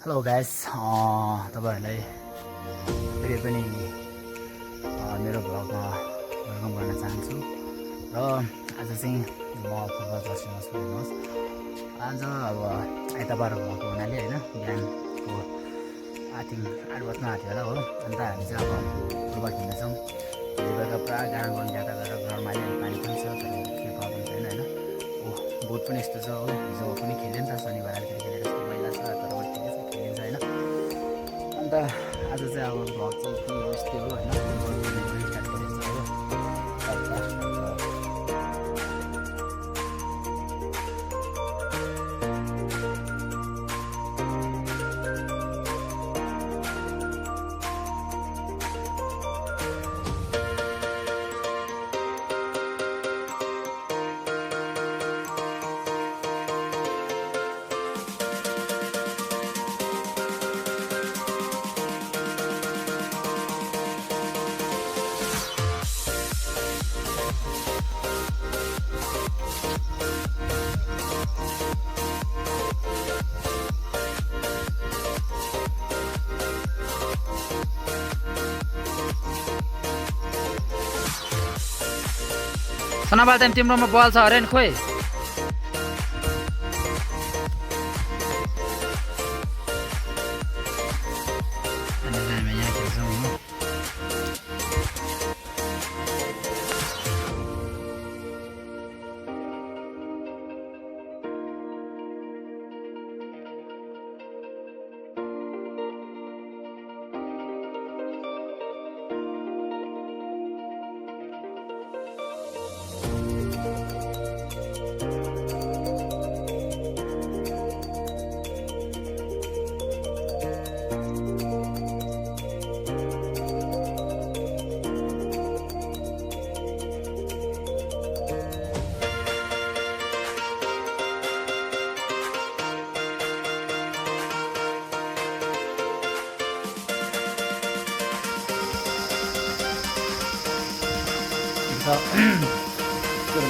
Hello guys तपाईहरुलाई फेरि पनि मेरो भ्लगमा वेलकम गर्न चाहन्छु र आज चाहिँ म फुटबल दर्शनमा सुन्नुहोस्। आज अब आइतबार भएको हुनाले हैन बिहानको 8 बज्न आँट्यो होला हो। अन्त हामी चाहिँ अब फुटबल खेल्न छौँ। बेलुका पुरा गाना गाउँ ज्यादा गरेर घरमा अहिले पानी पनि छ तर के प्रब्लम छैन हैन। बोट पनि यस्तो छ हो। हिजो पनि खेल्यो नि त शनिबार आएर खेलेर यस्तो मैला छ तर पनि खेलिन्छ हैन। अन्त आज चाहिँ अब भ्लग चाहिँ के हो यस्तै हो हैन। फुटबल खेल्ने स्टार्ट गरेको छ हो। सनाबाल टाइम तिम्रोमा बल छ अरे नि खोइ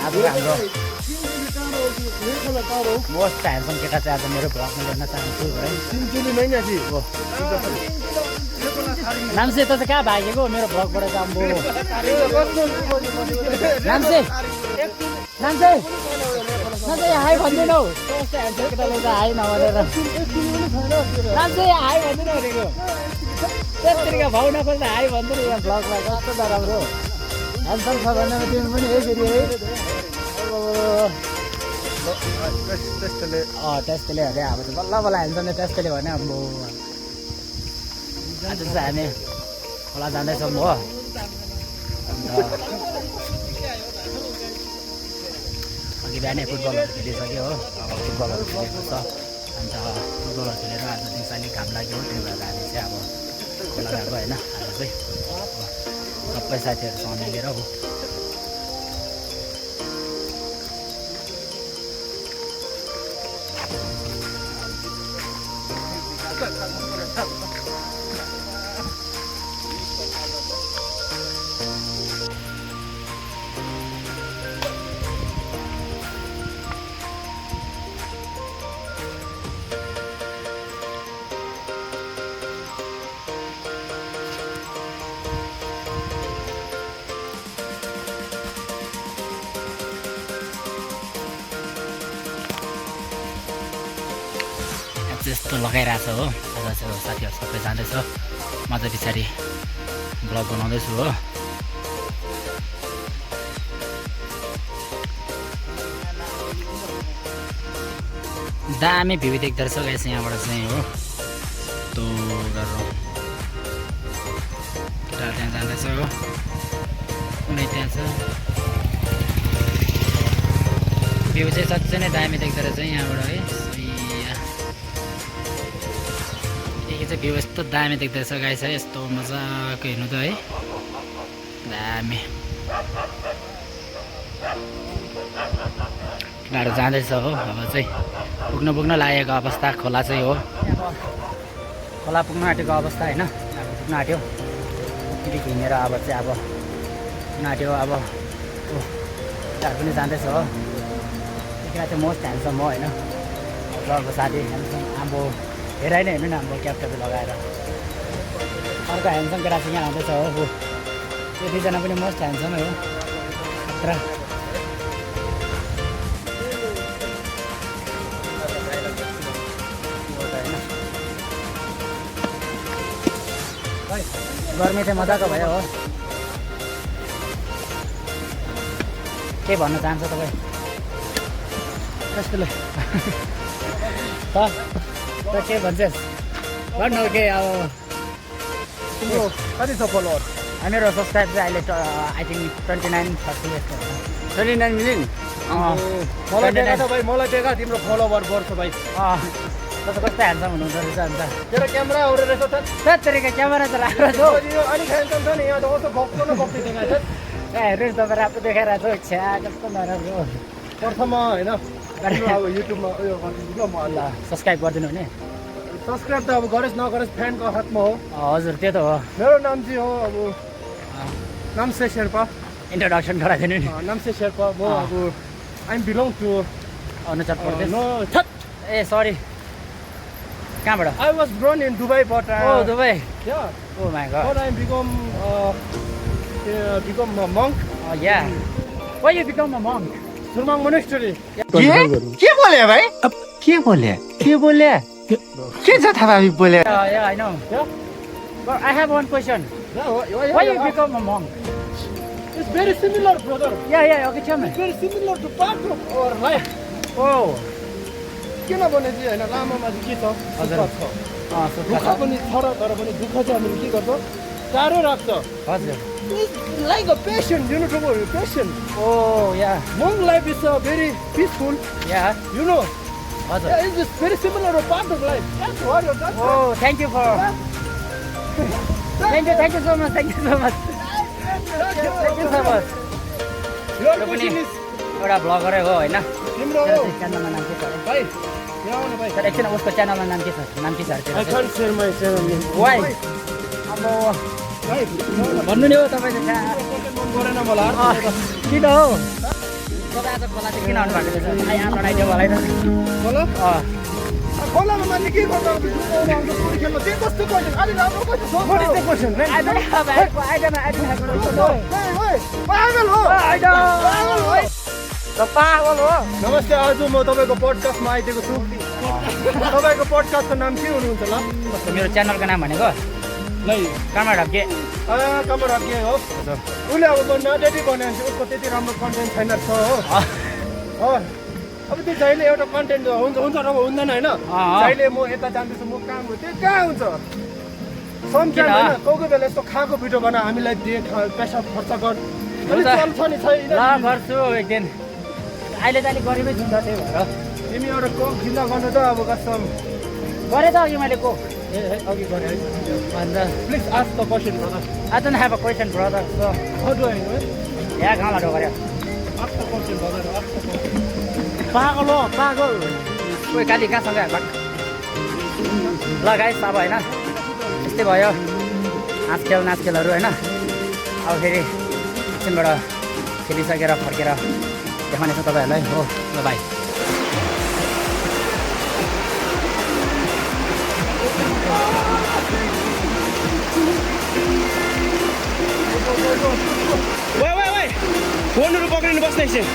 आज हाम्रो मोस्ट ह्यान्डसम केटा चाहिँ आज मेरो भ्लगमा ल्याउन चाहन्छु है। नाम चाहिँ त चाहिँ कहाँ भागेको मेरो भ्लगबाट चाहिँ अम्बो नाम चाहिँ हाई भन्दैन हौ। कस्तो ह्यान्डसम केटाले चाहिँ हाई नभनेर नाम चाहिँ हाई भन्दैन भनेको त्यस्तरीका भाउ नखोज्दा हाई भन्दैन यहाँ भ्लगमा। कस्तो नराम्रो ह्यान्डसम छ भन्दा तिमी पनि है फेरि है। टेस्टले अरे अब चाहिँ बल्ल बल्ल ह्यान्डसमले टेस्टले भने अब आज चाहिँ हामी खोला जाँदैछौँ हो। अन्त अघि बिहानै फुटबलहरू खेलिसक्यो हो। अब फुटबलहरू खेलेको छ। अन्त फुटबलहरू खेलेर आज दिउँसो अलिक घाम लाग्यो त्यही भएर हामी चाहिँ अब खोला गएको होइन। आज चाहिँ सबै साथीहरूसँग मिलेर हो। त्यस्तो लगाइरहेछ हो। आज चाहिँ साथीहरू सबै जाँदैछ म चाहिँ पछाडि भ्लग बनाउँदैछु हो। दामी भ्यू देख्दो रहेछ गाइस यहाँबाट चाहिँ हो। यस्तो गरेर केटाहरू त्यहाँ जाँदैछ हो। कुनै त्यहाँ छ भ्यू चाहिँ साँच्चै नै दामी देख्दो रहेछ यहाँबाट है। चाहिँ भ्यू यस्तो दामी देख्दैछ गाइस है। यस्तो मजाको हेर्नु त है दामी। केटाहरू जाँदैछ हो। अब चाहिँ पुग्न लागेको अवस्था खोला चाहिँ हो। खोला पुग्न आँटेको अवस्था होइन। अब पुग्न आँट्यो फेरि हिँडेर अब चाहिँ अब पुग्न आँट्यो। अब केटाहरू पनि जाँदैछ हो। केटा चाहिँ मोस्ट ह्यान्डसम हो होइन। ब्लगको साथी ह्यान्डसम आम्बो हेराइ नै हेर्नु न हाम्रो क्यापटपी लगाएर अर्को ह्यान्डसम केटा चाहिँ यहाँ आउँदैछ हो यो दुईजना पनि मोस्ट ह्यान्डसमै हो खतरा गर्मी चाहिँ मजाको भयो हो के भन्न चाहन्छ तपाईँ कस्तो त के भन्छस् भन्नु के अब कति छ फलोवर मेरो सब्सक्राइब चाहिँ अहिले आई थिङ्क 29-30 जस्तो 29 मिलियन मलाई देखा त भाइ मलाई देखा तिम्रो फलोवर बढ्छ भाइ तपाईँ कस्तो ह्यान्डसम हुनुहुन्छ रहेछ अन्त तेरो क्यामेरा आउरे रहेछ त तरिका क्यामेरा त राम्रो छ अलिक ह्यान्डसम छ नि यहाँ त कस्तो भक्तो न भक्ति देखाएको छ ए हेर्नु तपाईँ राम्रो देखाइरहेको छ छ्या कस्तो नराम्रो प्रथममा होइन अब युट्युबमा उयो गरिदिनु ल म ल सब्सक्राइब गरिदिनु भने सब्सक्राइब त अब गरेस् नगरेस् फ्यानको हातमा हो हजुर त्यो त हो मेरो नाम चाहिँ हो अब नामसे शेर्पा इन्ट्रोडक्सन गराइदिनु नि नामसे शेर्पा म अब आइ बिलोङ टु अनुचार Pradesh no that a sorry कहाँबाट I was born in Dubai but Dubai yeah oh my god but I become a monk yeah why you become a monk Surmang monastery के बोले भाइ अब के बोले के छ थाहा भाइ बोले yeah I know yeah but I have one question yeah why you become a monk it's very similar brother yeah okay tell me it's very similar to part of our life oh किनभने चाहिँ होइन लामामा चाहिँ के छ हजुर। सुख छ दुःख पनि छ र तर पनि दुःख चाहिँ हामीले के गर्छ टाढो राख्छ हजुर like a patient you know patient oh yeah monk life is very peaceful yeah you know हजुर yeah, it's just very similar to part of life that's what that's oh thank you so much thank you so much your यो पनि question is एउटा ब्लगरै हो होइन तिम्रो च्यानलमा नाम के छ अरे? भाइ यहाँ आउनु भाइ तर एकछिन उसको च्यानलमा नाम के छ I can't share my channel name वाइ अब भाइ भन्नु नि हो तपाईँ चाहिँ मन परेन मलाई किन हो तपाईँ आज खोला चाहिँ किन आउनु भएको रहेछ यहाँ लडाइदियो मलाई त खोला खोलामा मान्छे के गर्छ खेल्नु त्यो कस्तो क्वेसन अलि राम्रो question what is the question I don't have पागल हो पागल हो नमस्ते आज म तपाईँको पडकास्टमा आइदिएको छु तपाईँको पडकास्टको नाम के हुनुहुन्छ ल मेरो च्यानलको नाम भनेको नै कामा ढप्के कमर के हो उसले अब नडेटी बनाएछ उसको त्यति राम्रो कन्टेन्ट छैन छ हो अब त्यो जहिले एउटा कन्टेन्ट हुन्छ नभए हुँदैन होइन जहिले म यता जाँदैछु म काम हो त्यो कहाँ हुन्छ समटाइम होइन कोही बेला यस्तो खाएको भिडियो बना हामीलाई दे पैसा खर्च गर चल्छ नि छैन ल गर्छु एक दिन अहिले त अलिक गरिबै छु त त्यही भएर तिमी एउटा कोक जिल्ला गर्नु त अब कस्टम गरेँ त अघि मैले को अघि गरे है अन्त please ask the question brother I don't have a question brother so how do I know यहाँ गाउँमा ढोगऱ्यो ask the question brother ask the question पागल हो पागल कोही काली कहाँसँग भट ल गाइस अब होइन यस्तै भयो नाच खेलहरू होइन अब फेरि एकछिनबाट खेलिसकेर फर्केर देखाउनेछ तपाईँहरूलाई हो ल बाई Wait. फोनहरू पक्रिनु बस्दै एकछिन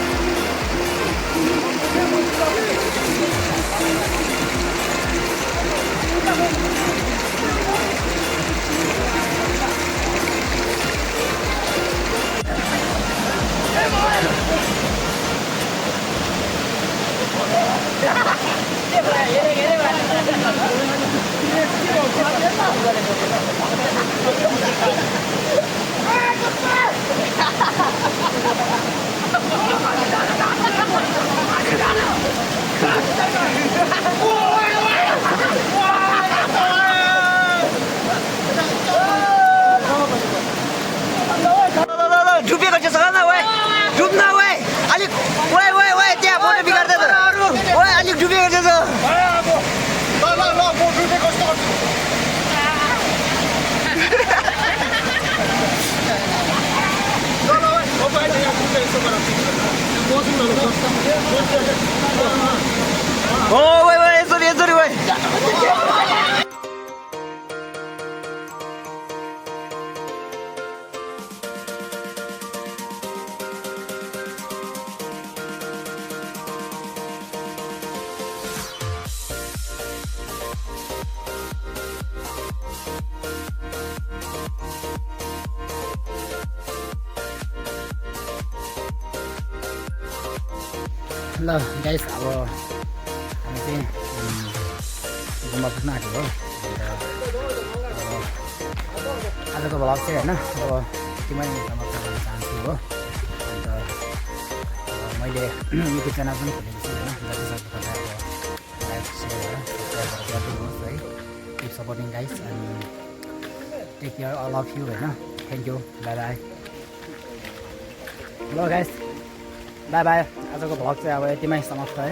डुबेको छ न ओए डुब्न ओए अलिक ओए त्यहाँ फोटो बिगार्दै त ओए अलिक डुबेको छ ओ ओए यसरी ओए ल गाइस अब हामी चाहिँ गुम्बा पुग्न आँटेको हो आजको भ्लग चाहिँ होइन अब यतिमै समाप्त गर्न चाहन्छु हो अन्त मैले युट्युब च्यानल पनि खोलेको छु होइन जतिसक्दो तपाईँ अब लाइक सेयर सब्सक्राइब गरिदिनुहोस् है keep supporting guys and take care all of you होइन थ्याङ्क यू बाई बाई ल गाइस बाई बाई आजको भ्लग चाहिँ अब यतिमै समाप्त है